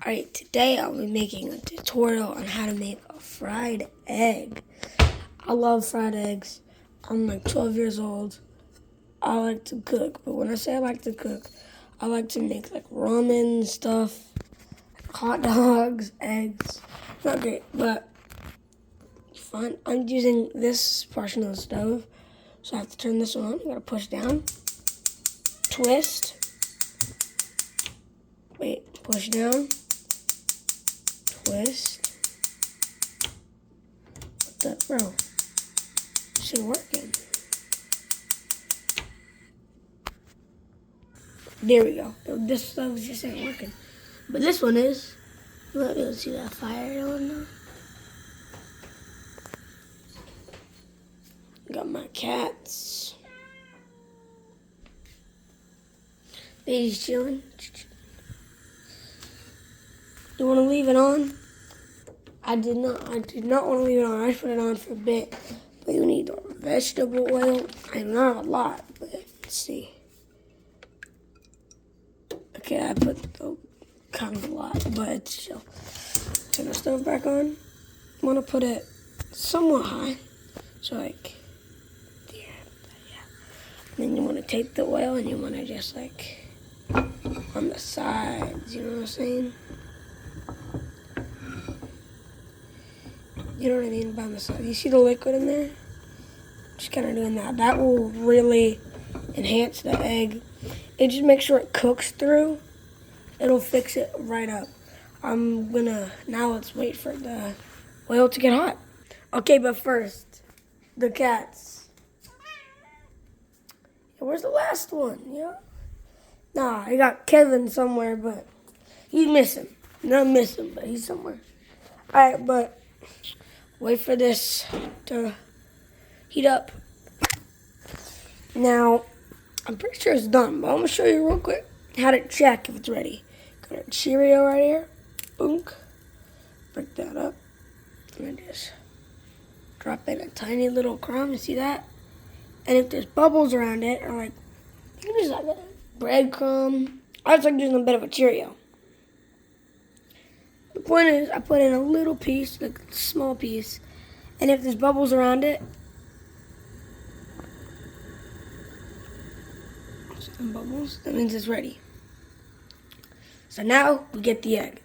Alright, today I'll be making a tutorial on how to make a fried egg. I love fried eggs. I'm like 12 years old. I like to cook, but when I say I like to cook, I like to make like ramen stuff, hot dogs, eggs. Not great, but fun. I'm using this portion of the stove, so I have to turn this on. I gotta push down, twist, wait, push down, twist. What the, bro? This ain't working. There we go. This stuff just ain't working. But this one is. Let me see that fire on now. Got my cats. Baby's chilling. You want to leave it on? I did not want to leave it on. I just put it on for a bit. But you need vegetable oil. I do not have a lot, but let's see. Okay, I put kind of a lot, but still. Turn the stove back on. I want to put it somewhat high, so like, yeah. Then you want to take the oil and you want to just like on the sides. You know what I'm saying? You know what I mean by the side. You see the liquid in there? Just kind of doing that. That will really enhance the egg. It just makes sure it cooks through. It'll fix it right up. Now let's wait for the oil to get hot. Okay, but first, the cats. Where's the last one? Yeah? Nah, I got Kevin somewhere, but he's missing. Not missing, but he's somewhere. All right, but wait for this to heat up. Now, I'm pretty sure it's done, but I'm gonna show you real quick how to check if it's ready. Got a Cheerio right here. Boonk. Break that up. And then just drop in a tiny little crumb. You see that? And if there's bubbles around it, or like, you can just like a breadcrumb. I just like using a bit of a Cheerio. The point is, I put in a little piece, like a small piece, and if there's bubbles around it, some bubbles, that means it's ready. So now we get the egg.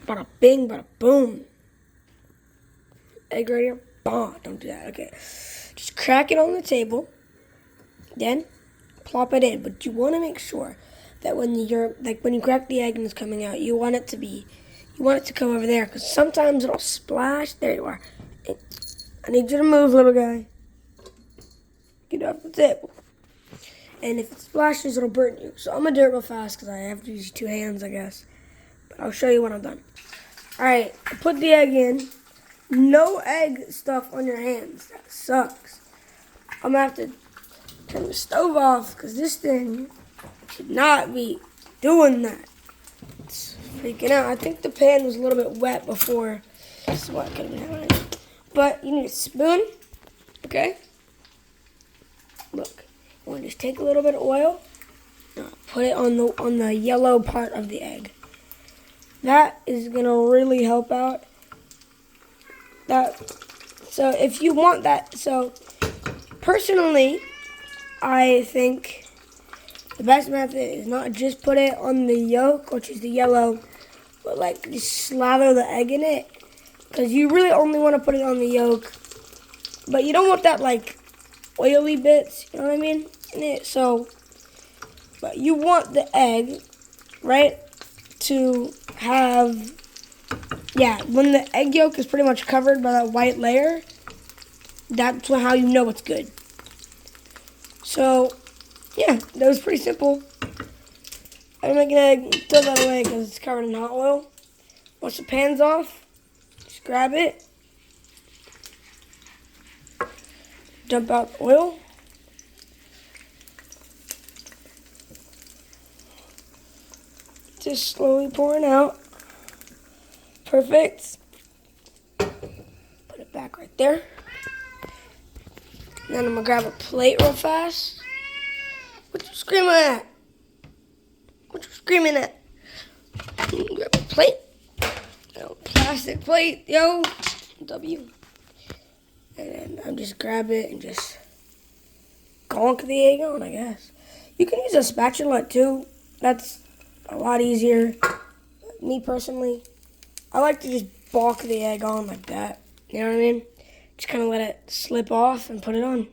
Bada bing, bada boom. Egg right here. Bah, don't do that. Okay. Just crack it on the table. Then plop it in. But you want to make sure that when you crack the egg and it's coming out, you want it to come over there, because sometimes it'll splash. There you are. I need you to move, little guy. Get off the table. And if it splashes, it'll burn you. So I'm going to do it real fast because I have to use 2 hands, I guess. But I'll show you when I'm done. Alright, put the egg in. No egg stuff on your hands. That sucks. I'm going to have to turn the stove off because this thing should not be doing that. It's freaking out. I think the pan was a little bit wet before. That's what could have been happening. But you need a spoon. Okay? Look. You want to just take a little bit of oil, put it on the yellow part of the egg. That is gonna really help out. So if you want that, so personally, I think the best method is not just put it on the yolk, which is the yellow, but like just slather the egg in it, because you really only want to put it on the yolk, but you don't want that like oily bits, you know what I mean, in it. So, but you want the egg, right, to have, when the egg yolk is pretty much covered by that white layer, that's how you know it's good. So, yeah, that was pretty simple. I make an egg, throw that away because it's covered in hot oil. Once the pan's off, just grab it, dump out the oil. Just slowly pouring out. Perfect. Put it back right there. And then I'm going to grab a plate real fast. What you screaming at? What you screaming at? Grab a plate. Plastic plate, yo. W. And then I'll just grab it and just conk the egg on, I guess. You can use a spatula too. That's a lot easier. Me personally, I like to just balk the egg on like that. You know what I mean? Just kind of let it slip off and put it on.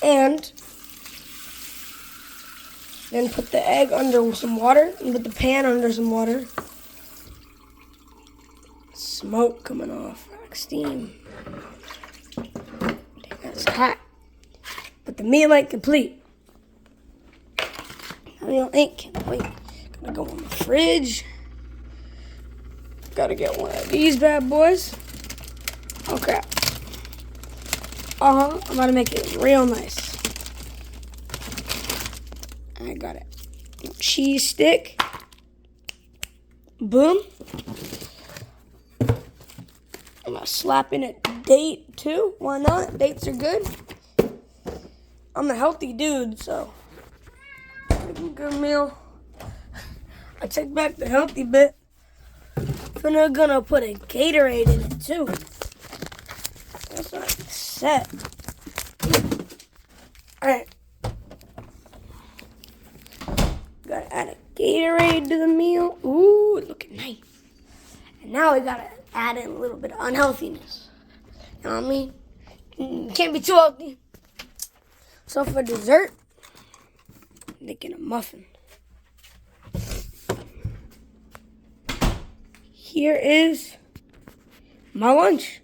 And then put the egg under some water and put the pan under some water. Smoke coming off, like steam. Dang, that's hot. Put the meal like complete. I don't think, can't wait. Gotta go in the fridge. Gotta get one of these bad boys. Oh crap. I'm about to make it real nice. I got it. Cheese stick. Boom. I'm gonna slap in a date too. Why not? Dates are good. I'm a healthy dude, so good meal. I take back the healthy bit. Then I'm gonna put a Gatorade in it too. That's not set. Alright. Gotta add a Gatorade to the meal. Ooh, looking nice. And now we gotta add in a little bit of unhealthiness. You know what I mean? Can't be too healthy. So for dessert, I'm making a muffin. Here is my lunch.